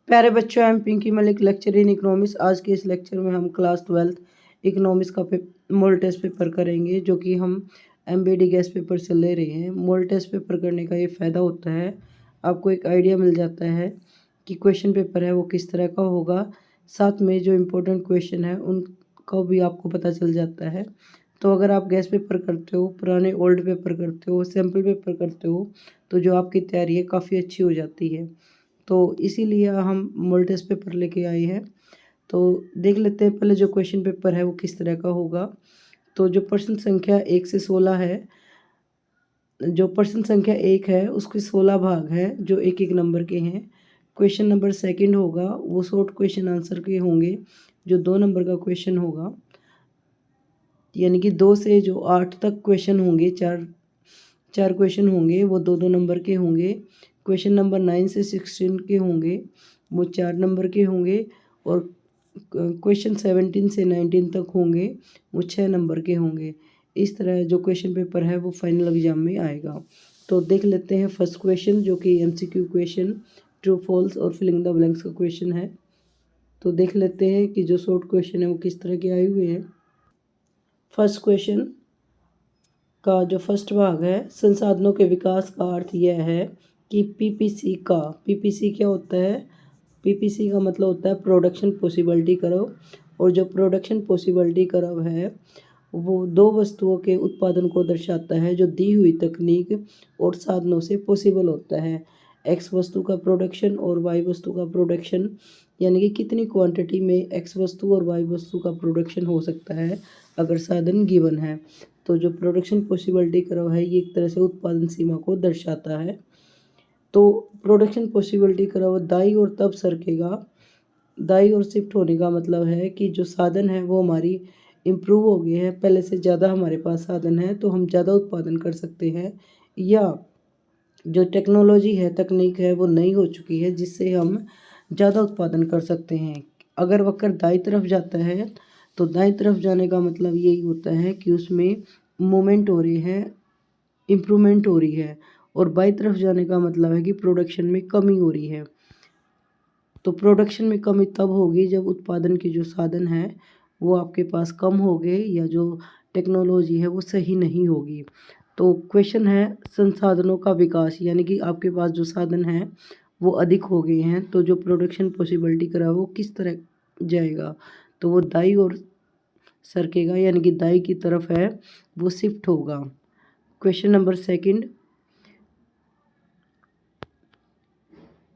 प्यारे बच्चों, I am Pinky Malik, lecture in economics. आज के इस लेक्चर में हम क्लास 12th इकोनॉमिक्स का मॉडल टेस्ट पेपर करेंगे, जो कि हम एमबीडी गैस पेपर से ले रहे हैं। मॉडल टेस्ट पेपर करने का ये फ़ायदा होता है, आपको एक आइडिया मिल जाता है कि क्वेश्चन पेपर है वो किस तरह का होगा। साथ में जो इम्पोर्टेंट क्वेश्चन है उनका भी आपको पता चल जाता है। तो अगर आप गैस पेपर करते हो, पुराने ओल्ड पेपर करते हो, सैम्पल पेपर करते हो, तो जो आपकी तैयारी है काफ़ी अच्छी हो जाती है। तो इसीलिए हम मॉडल टेस्ट पेपर लेके आए हैं। तो देख लेते हैं पहले जो क्वेश्चन पेपर है वो किस तरह का होगा। तो जो प्रश्न संख्या 1 से 16 है, जो प्रश्न संख्या 1 है उसके 16 भाग हैं जो एक एक नंबर के हैं। क्वेश्चन नंबर सेकंड होगा वो शॉर्ट क्वेश्चन आंसर के होंगे, जो 2 नंबर का क्वेश्चन होगा। यानी कि 2 से जो 8 तक क्वेश्चन होंगे, चार क्वेश्चन होंगे, वो 2-2 नंबर के होंगे। क्वेश्चन नंबर 9 से 16 के होंगे, वो 4 नंबर के होंगे। और क्वेश्चन 17 से 19 तक होंगे, वो 6 नंबर के होंगे। इस तरह जो क्वेश्चन पेपर है वो फाइनल एग्जाम में आएगा। तो देख लेते हैं फर्स्ट क्वेश्चन, जो कि एमसीक्यू क्वेश्चन, ट्रू फॉल्स और फिलिंग द ब्लैंक्स का क्वेश्चन है। तो देख लेते हैं कि जो शॉर्ट क्वेश्चन है वो किस तरह के आए हुए हैं। फर्स्ट क्वेश्चन का जो फर्स्ट भाग है, संसाधनों के विकास का अर्थ यह है कि पीपीसी क्या होता है। पीपीसी का मतलब होता है प्रोडक्शन पॉसिबिलिटी कर्व। और जो प्रोडक्शन पॉसिबिलिटी कर्व है वो दो वस्तुओं के उत्पादन को दर्शाता है जो दी हुई तकनीक और साधनों से पॉसिबल होता है। एक्स वस्तु का प्रोडक्शन और वाई वस्तु का प्रोडक्शन, यानी कि कितनी क्वांटिटी में एक्स वस्तु और वाई वस्तु का प्रोडक्शन हो सकता है अगर साधन गिवन है। तो जो प्रोडक्शन पॉसिबिलिटी कर्व है ये एक तरह से उत्पादन सीमा को दर्शाता है। तो प्रोडक्शन पॉसिबिलिटी कर्व दाई और तब सरकेगा, दाई और शिफ्ट होने का मतलब है कि जो साधन है वो हमारी इम्प्रूव हो गए हैं, पहले से ज़्यादा हमारे पास साधन है तो हम ज़्यादा उत्पादन कर सकते हैं, या जो टेक्नोलॉजी है, तकनीक है, वो नई हो चुकी है जिससे हम ज़्यादा उत्पादन कर सकते हैं। अगर वक्र दाई तरफ जाता है तो दाई तरफ जाने का मतलब यही होता है कि उसमें मूवमेंट हो रही है, इम्प्रूवमेंट हो रही है। और बाई तरफ जाने का मतलब है कि प्रोडक्शन में कमी हो रही है। तो प्रोडक्शन में कमी तब होगी जब उत्पादन के जो साधन हैं वो आपके पास कम हो गए, या जो टेक्नोलॉजी है वो सही नहीं होगी। तो क्वेश्चन है संसाधनों का विकास, यानी कि आपके पास जो साधन हैं वो अधिक हो गए हैं, तो जो प्रोडक्शन पॉसिबिलिटी करा वो किस तरह जाएगा। तो वो दाई और सरकेगा, यानी कि दाई की तरफ है वो शिफ्ट होगा। क्वेश्चन नंबर सेकंड,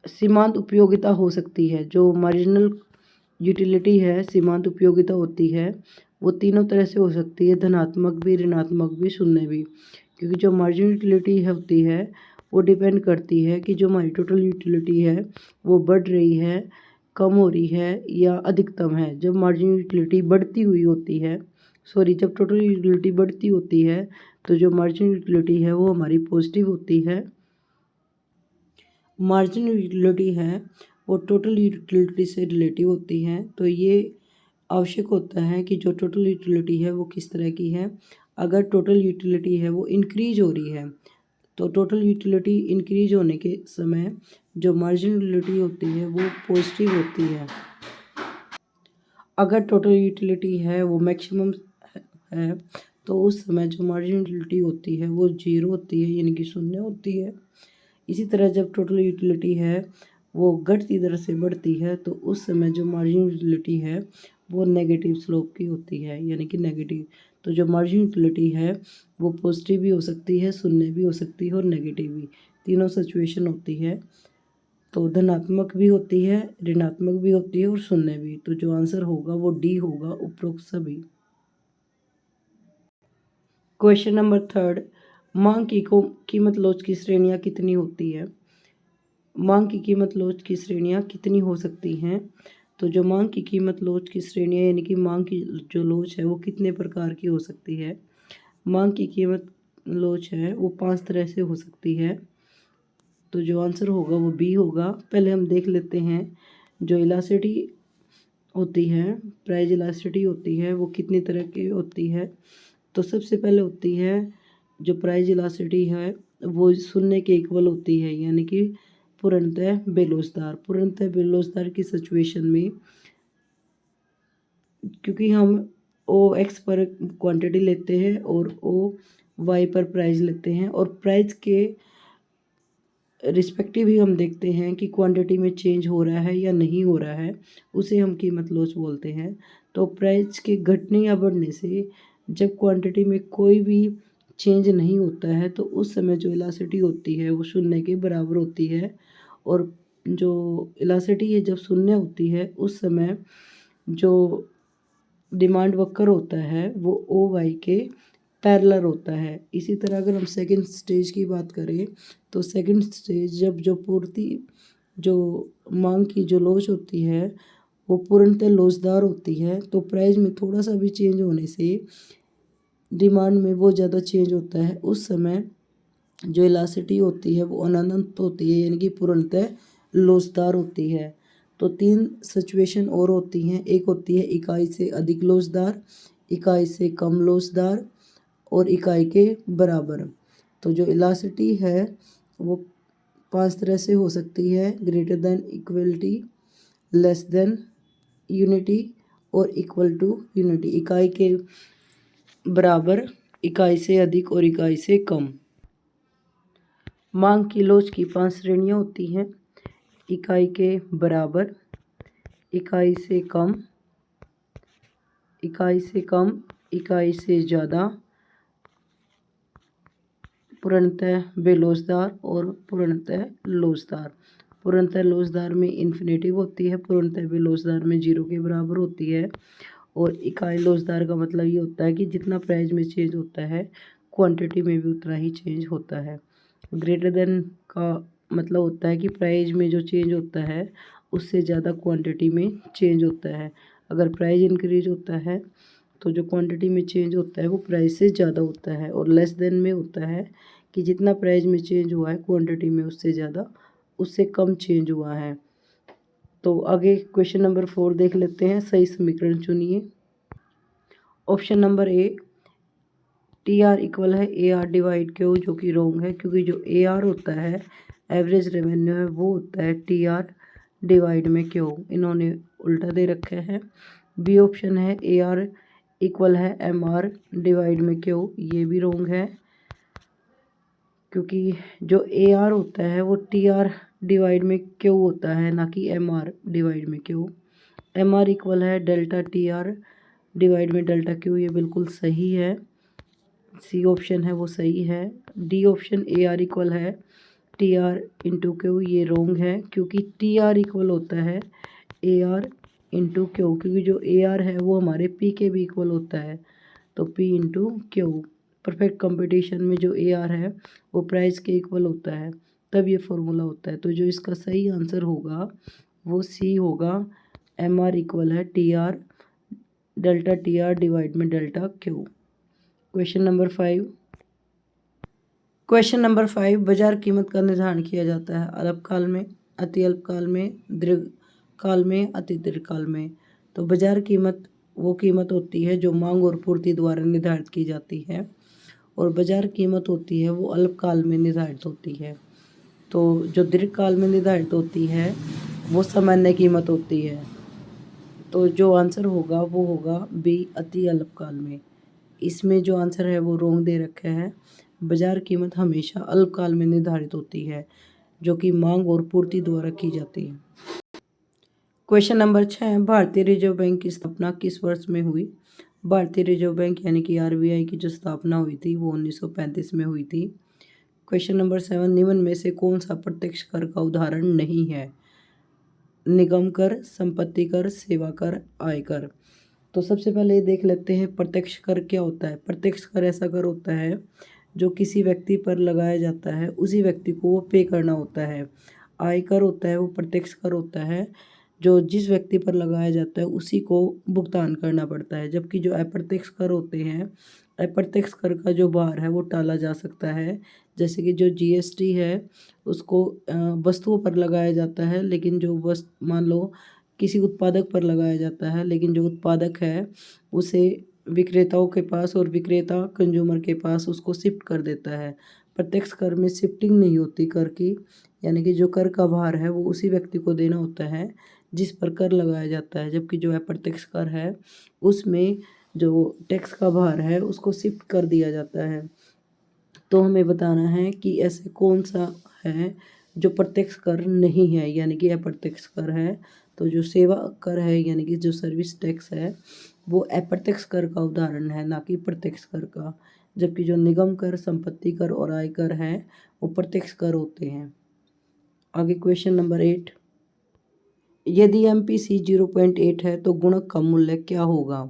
सीमांत उपयोगिता हो सकती है। जो मार्जिनल यूटिलिटी है, सीमांत उपयोगिता होती है, वो तीनों तरह से हो सकती है, धनात्मक भी, ऋणात्मक भी, शून्य भी। क्योंकि जो मार्जिनल यूटिलिटी होती है वो डिपेंड करती है कि जो हमारी टोटल यूटिलिटी है वो बढ़ रही है, कम हो रही है या अधिकतम है। जब मार्जिनल यूटिलिटी बढ़ती हुई होती है, जब टोटल यूटिलिटी बढ़ती होती है तो जो मार्जिनल यूटिलिटी है वो हमारी पॉजिटिव होती है। मार्जिनल यूटिलिटी है वो टोटल यूटिलिटी से रिलेटिव होती है। तो ये आवश्यक होता है कि जो टोटल यूटिलिटी है वो किस तरह की है। अगर टोटल यूटिलिटी है वो इंक्रीज हो रही है, तो टोटल यूटिलिटी इंक्रीज होने के समय जो मार्जिनल यूटिलिटी होती है वो पॉजिटिव होती है। अगर टोटल यूटिलिटी है वो मैक्सिमम है तो उस समय जो मार्जिनल यूटिलिटी होती है वो जीरो होती है, यानी कि शून्य होती है। इसी तरह जब टोटल यूटिलिटी है वो घटती दर से बढ़ती है तो उस समय जो मार्जिनल यूटिलिटी है वो नेगेटिव स्लोप की होती है, यानी कि नेगेटिव। तो जो मार्जिनल यूटिलिटी है वो पॉजिटिव भी हो सकती है, शून्य भी हो सकती है और नेगेटिव भी, तीनों सिचुएशन होती है। तो धनात्मक भी होती है, ऋणात्मक भी होती है और शून्य भी। तो जो आंसर होगा वो डी होगा, उपरोक्त सभी। क्वेश्चन नंबर थर्ड, मांग की कीमत लॉट की श्रेणियां कितनी होती है। मांग की कीमत लॉट की श्रेणियां कितनी हो सकती हैं। तो जो मांग की कीमत लॉट की श्रेणियां, यानी कि मांग की जो लोच है वो कितने प्रकार की हो सकती है। मांग की कीमत लोच है वो 5 तरह से हो सकती है। तो जो आंसर होगा वो बी होगा। पहले हम देख लेते हैं जो इलास्टिसिटी होती है, प्राइस इलास्टिसिटी होती है वो कितनी तरह की होती है। तो सबसे पहले होती है जो प्राइस इलास्टिसिटी है वो शून्य के इक्वल होती है, यानी कि पूर्णतः बेरोजगार की सिचुएशन में, क्योंकि हम ओ एक्स पर क्वांटिटी लेते हैं और ओ वाई पर प्राइस लेते हैं, और प्राइस के रिस्पेक्टिव ही हम देखते हैं कि क्वांटिटी में चेंज हो रहा है या नहीं हो रहा है, उसे हम कीमत लॉस बोलते हैं। तो प्राइस के घटने या बढ़ने से जब क्वांटिटी में कोई भी चेंज नहीं होता है तो उस समय जो इलास्टिसिटी होती है वो शून्य के बराबर होती है, और जो इलास्टिसिटी है जब शून्य होती है उस समय जो डिमांड वक्र होता है वो ओ वाई के पैरेलल होता है। इसी तरह अगर हम सेकंड स्टेज की बात करें तो सेकंड स्टेज जब जो मांग की जो लोच होती है वो पूर्णतः लोचदार होती है, तो प्राइस में थोड़ा सा भी चेंज होने से डिमांड में बहुत ज़्यादा चेंज होता है। उस समय जो इलास्टिसिटी होती है वो अनंत होती है, यानी कि पूर्णतः लोचदार होती है। तो 3 सिचुएशन और होती हैं। एक होती है इकाई से अधिक लोचदार, इकाई से कम लोचदार और इकाई के बराबर। तो जो इलास्टिसिटी है वो 5 तरह से हो सकती है: greater than equality, less than unity और इक्वल टू यूनिटी। इकाई के बराबर, इकाई से अधिक और इकाई से कम। मांग की लोच की 5 श्रेणियाँ होती हैं: इकाई के बराबर, इकाई से कम, इकाई से कम, इकाई से ज़्यादा, पूर्णतः बेलोचदार और पूर्णतः लोचदार। पूर्णतः लोचदार में इन्फिनेटिव होती है, पूर्णतः बेलोचदार में 0 के बराबर होती है। और इकाई लोचदार का मतलब ये होता है कि जितना प्राइस में चेंज होता है क्वांटिटी में भी उतना ही चेंज होता है। ग्रेटर देन का मतलब होता है कि प्राइस में जो चेंज होता है उससे ज़्यादा क्वांटिटी में चेंज होता है। अगर प्राइस इंक्रीज होता है तो जो क्वांटिटी में चेंज होता है वो प्राइस से ज़्यादा होता है। और लेस देन में होता है कि जितना प्राइस में चेंज हुआ है क्वांटिटी में उससे ज़्यादा, उससे कम चेंज हुआ है। तो आगे क्वेश्चन नंबर 4 देख लेते हैं। सही समीकरण चुनिए। Option number A, T R equal है ए आर डिवाइड क्यू, जो कि रॉन्ग है, क्योंकि जो ए आर होता है एवरेज रेवेन्यू है वो होता है टी आर डिवाइड में क्यू। इन्होंने उल्टा दे रखा है। बी ऑप्शन है ए आर इक्वल है एम आर डिवाइड में क्यू, ये भी रॉन्ग है, क्योंकि जो ए आर होता है वो टी आर डिवाइड में क्यू होता है, ना कि एम आर डिवाइड में क्यू। एम आर इक्वल है डेल्टा टी आर डिवाइड में डेल्टा क्यू, ये बिल्कुल सही है। सी ऑप्शन है वो सही है। D option A R equal है टी आर इंटू क्यू, ये रॉन्ग है, क्योंकि टी आर इक्वल होता है ए आर इंटू क्यू, क्योंकि जो ए आर है वो हमारे पी के भी इक्वल होता है, तो P into Q. Perfect competition में जो ए आर है वो प्राइस के इक्वल होता है, तब ये फॉर्मूला होता है। तो जो इसका सही आंसर होगा वो सी होगा, एम आर इक्वल है T R delta T R divide में डेल्टा क्यू। क्वेश्चन नंबर 5, बाजार कीमत का निर्धारण किया जाता है अल्पकाल में, अति अल्पकाल में, दीर्घकाल में, अति दीर्घकाल में। तो बाजार कीमत वो कीमत होती है जो मांग और पूर्ति द्वारा निर्धारित की जाती है, और बाजार कीमत होती है वो अल्पकाल में निर्धारित होती है। तो जो दीर्घकाल में निर्धारित होती है वो सामान्य कीमत होती है। तो जो आंसर होगा वो होगा बी, अति अल्पकाल में। इसमें जो आंसर है वो रॉन्ग दे रखा है। बाजार कीमत हमेशा अल्पकाल में निर्धारित होती है, जो कि मांग और पूर्ति द्वारा की जाती है। क्वेश्चन नंबर 6, भारतीय रिजर्व बैंक की स्थापना किस वर्ष में हुई? भारतीय रिजर्व बैंक यानी कि आरबीआई की जो स्थापना हुई थी वो 1935 में हुई थी। क्वेश्चन नंबर 7, निम्न में से कौन सा प्रत्यक्ष कर का उदाहरण नहीं है? निगम कर, संपत्ति कर, सेवा कर, आयकर। तो सबसे पहले देख लेते हैं प्रत्यक्ष कर क्या होता है। प्रत्यक्ष कर ऐसा कर होता है जो किसी व्यक्ति पर लगाया जाता है, उसी व्यक्ति को वो पे करना होता है। आयकर होता है वो प्रत्यक्ष कर होता है जो जिस व्यक्ति पर लगाया जाता है उसी को भुगतान करना पड़ता है। जबकि जो अप्रत्यक्ष कर होते हैं, अप्रत्यक्ष कर का जो भार है वो टाला जा सकता है। जैसे कि जो जीएसटी है उसको वस्तुओं पर लगाया जाता है, लेकिन जो मान लो किसी उत्पादक पर लगाया जाता है, लेकिन जो उत्पादक है उसे विक्रेताओं के पास और विक्रेता कंज्यूमर के पास उसको शिफ्ट कर देता है। प्रत्यक्ष कर में शिफ्टिंग नहीं होती कर की, यानी कि जो कर का भार है वो उसी व्यक्ति को देना होता है जिस पर कर लगाया जाता है, जबकि जो अप्रत्यक्ष कर है उसमें जो टैक्स का भार है उसको शिफ्ट कर दिया जाता है। तो हमें बताना है कि ऐसे कौन सा है जो प्रत्यक्ष कर नहीं है, यानी कि अप्रत्यक्ष कर है। तो जो सेवा कर है यानी कि जो सर्विस टैक्स है वो अप्रत्यक्ष कर का उदाहरण है, ना कि प्रत्यक्ष कर का। जबकि जो निगम कर, संपत्ति कर और आयकर है वो प्रत्यक्ष कर होते हैं। आगे क्वेश्चन नंबर 8, यदि MPC 0.8 है तो गुणक का मूल्य क्या होगा?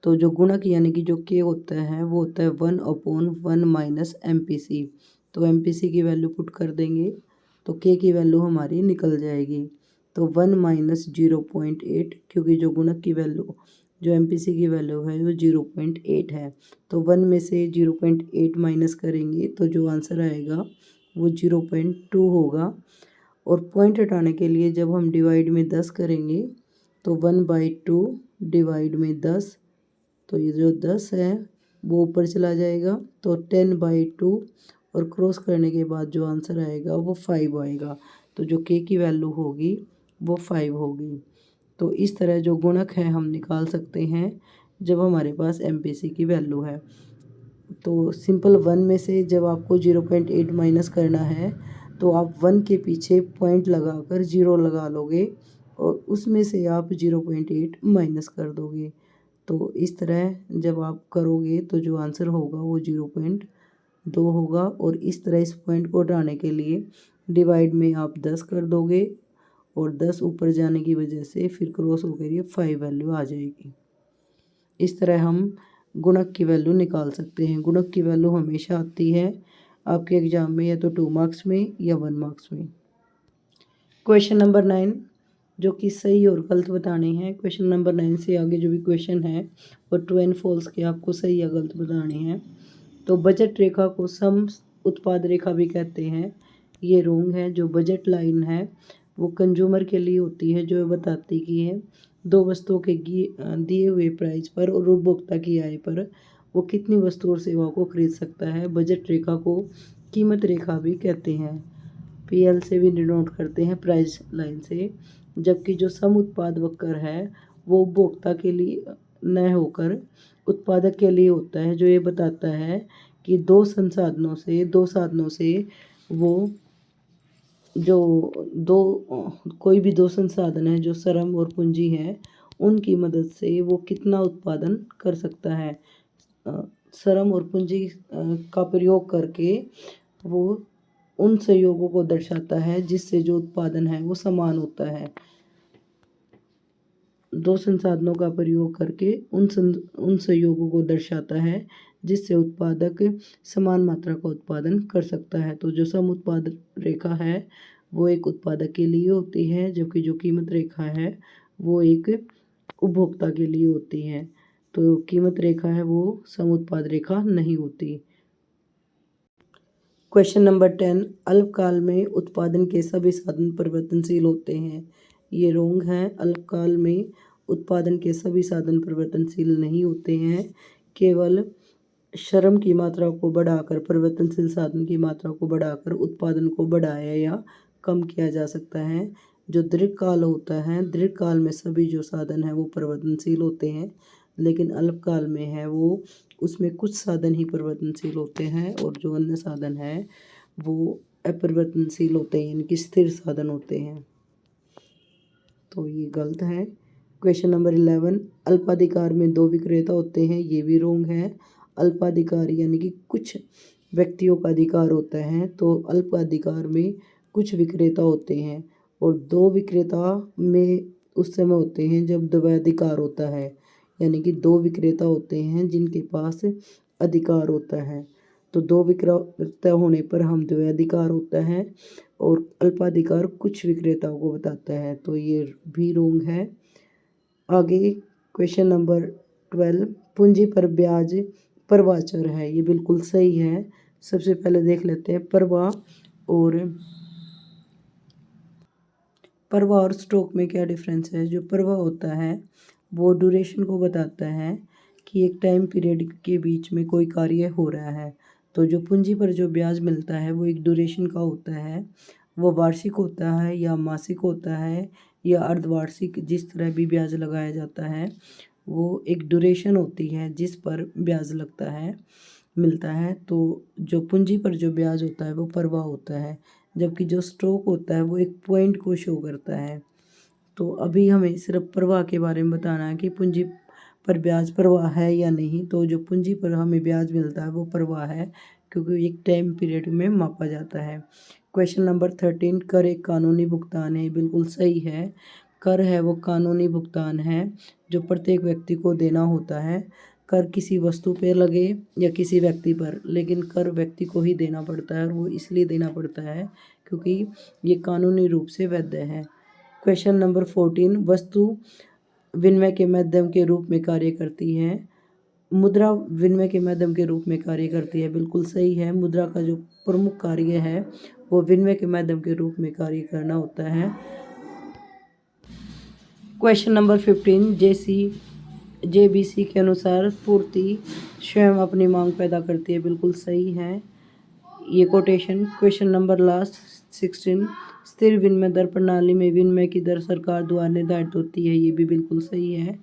तो जो गुणक यानी कि जो के होता है वो होता है 1/1 माइनस MPC। तो MPC की वैल्यू पुट कर देंगे तो के की वैल्यू हमारी निकल जाएगी। तो 1 माइनस 0.8, क्योंकि जो गुणक की वैल्यू जो MPC की वैल्यू है वो 0.8 है। तो 1 में से 0.8 माइनस करेंगे तो जो आंसर आएगा वो 0.2 होगा। और पॉइंट हटाने के लिए जब हम डिवाइड में 10 करेंगे तो 1/2 डिवाइड में 10, तो ये जो 10 है वो ऊपर चला जाएगा तो 10/2 और क्रॉस करने के बाद जो आंसर आएगा वो 5 आएगा। तो जो के की वैल्यू होगी वो 5 होगी। तो इस तरह जो गुणक है हम निकाल सकते हैं जब हमारे पास MPC की वैल्यू है। तो सिंपल 1 में से जब आपको 0.8 माइनस करना है तो आप 1 के पीछे पॉइंट लगाकर 0 लगा लोगे और उसमें से आप 0.8 माइनस कर दोगे। तो इस तरह जब आप करोगे तो जो आंसर होगा वो 0.2 होगा। और इस तरह इस पॉइंट को हटाने के लिए डिवाइड में आप 10 कर दोगे और 10 ऊपर जाने की वजह से फिर क्रॉस होकर ये 5 वैल्यू आ जाएगी। इस तरह हम गुणक की वैल्यू निकाल सकते हैं। गुणक की वैल्यू हमेशा आती है आपके एग्जाम में या तो 2 मार्क्स में या 1 मार्क्स में। क्वेश्चन नंबर 9 जो कि सही और गलत बताने हैं। क्वेश्चन नंबर 9 से आगे जो भी क्वेश्चन है वो ट्रू एंड फॉल्स के आपको सही या गलत बताने हैं। तो बजट रेखा को सम उत्पाद रेखा भी कहते हैं, ये रोंग है। जो बजट लाइन है वो कंज्यूमर के लिए होती है, जो बताती कि है दो वस्तुओं के दिए हुए प्राइस पर और उपभोक्ता की आय पर वो कितनी वस्तु और सेवाओं को खरीद सकता है। बजट रेखा को कीमत रेखा भी कहते हैं, PL से भी डिनोट करते हैं, प्राइस लाइन से। जबकि जो सम उत्पाद वक्र है वो उपभोक्ता के लिए न होकर उत्पादक के लिए होता है, जो ये बताता है कि दो साधनों से वो जो कोई भी दो संसाधन है जो श्रम और पूंजी है उनकी मदद से वो कितना उत्पादन कर सकता है। श्रम और पूंजी का प्रयोग करके वो उन संयोगों को दर्शाता है जिससे जो उत्पादन है वो समान होता है। दो संसाधनों का प्रयोग करके उन संयोगों को दर्शाता है जिससे उत्पादक समान मात्रा का उत्पादन कर सकता है। तो जो सम उत्पाद रेखा है वो एक उत्पादक के लिए होती है, जबकि जो कीमत रेखा है वो एक उपभोक्ता के लिए होती है। तो कीमत रेखा है वो सम उत्पाद रेखा नहीं होती। क्वेश्चन नंबर 10, अल्पकाल में उत्पादन के सभी साधन परिवर्तनशील होते हैं, ये रोंग है। अल्पकाल में उत्पादन के सभी साधन परिवर्तनशील नहीं होते हैं। केवल श्रम की मात्रा को बढ़ाकर, परिवर्तनशील साधन की मात्रा को बढ़ाकर उत्पादन को बढ़ाया या कम किया जा सकता है। जो दीर्घकाल होता है, दीर्घकाल में सभी जो साधन है वो परिवर्तनशील होते हैं, लेकिन अल्पकाल में है वो उसमें कुछ साधन ही परिवर्तनशील होते हैं और जो अन्य साधन है वो अपरिवर्तनशील होते हैं, यानी कि स्थिर साधन होते हैं। तो ये गलत है। क्वेश्चन नंबर 11, अल्पाधिकार में दो विक्रेता होते हैं, ये भी रोंग है। अल्पाधिकार यानी कि कुछ व्यक्तियों का अधिकार होता है, तो अल्पाधिकार में कुछ विक्रेता होते हैं और दो विक्रेता में उस समय होते हैं जब द्वैधिकार होता है, यानी कि दो विक्रेता होते हैं जिनके पास अधिकार होता है। तो दो विक्रेता होने पर हम द्वैधिकार होता है और अल्पाधिकार कुछ विक्रेताओं को बताता है, तो ये भी रोंग है। आगे क्वेश्चन नंबर 12, पूंजी पर ब्याज प्रवाह चर है, ये बिल्कुल सही है। सबसे पहले देख लेते हैं प्रवाह और स्टॉक में क्या डिफरेंस है। जो प्रवाह होता है वो ड्यूरेशन को बताता है कि एक टाइम पीरियड के बीच में कोई कार्य हो रहा है। तो जो पूंजी पर जो ब्याज मिलता है वो एक ड्यूरेशन का होता है, वो वार्षिक होता है या मासिक होता है या अर्धवार्षिक, जिस तरह भी ब्याज लगाया जाता है वो एक ड्यूरेशन होती है जिस पर ब्याज लगता है मिलता है। तो जो पूंजी पर जो ब्याज होता है वो प्रवाह होता है, जबकि जो स्टॉक होता है वो एक पॉइंट को शो करता है। तो अभी हमें सिर्फ प्रवाह के बारे में बताना है कि पूंजी पर ब्याज प्रवाह है या नहीं। तो जो पूंजी पर हमें ब्याज मिलता है वो प्रवाह है, क्योंकि एक टाइम पीरियड में मापा जाता है। क्वेश्चन नंबर 13, कर एक कानूनी भुगतान है। बिल्कुल सही है, कर है वो कानूनी भुगतान है जो प्रत्येक व्यक्ति को देना होता है। कर किसी वस्तु पर लगे या किसी व्यक्ति पर, लेकिन कर व्यक्ति को ही देना पड़ता है और वो इसलिए देना पड़ता है क्योंकि ये कानूनी रूप से वैध है। क्वेश्चन नंबर 14, वस्तु विनिमय के माध्यम के रूप में कार्य करती है। मुद्रा विनिमय के माध्यम के रूप में कार्य करती है। बिल्कुल सही है, मुद्रा का जो प्रमुख कार्य है वो विनिमय के माध्यम के रूप में कार्य करना होता है। क्वेश्चन नंबर 15, JBC के अनुसार पूर्ति स्वयं अपनी मांग पैदा करती है। बिल्कुल सही है ये कोटेशन। क्वेश्चन नंबर लास्ट 16, स्थिर विनिमय दर प्रणाली में विनिमय की दर सरकार द्वारा निर्धारित होती है। ये भी बिल्कुल सही है।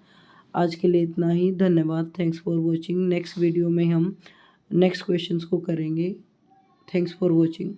आज के लिए इतना ही, धन्यवाद। Thanks for watching. Next video में हम नेक्स्ट क्वेश्चंस को करेंगे। Thanks for watching.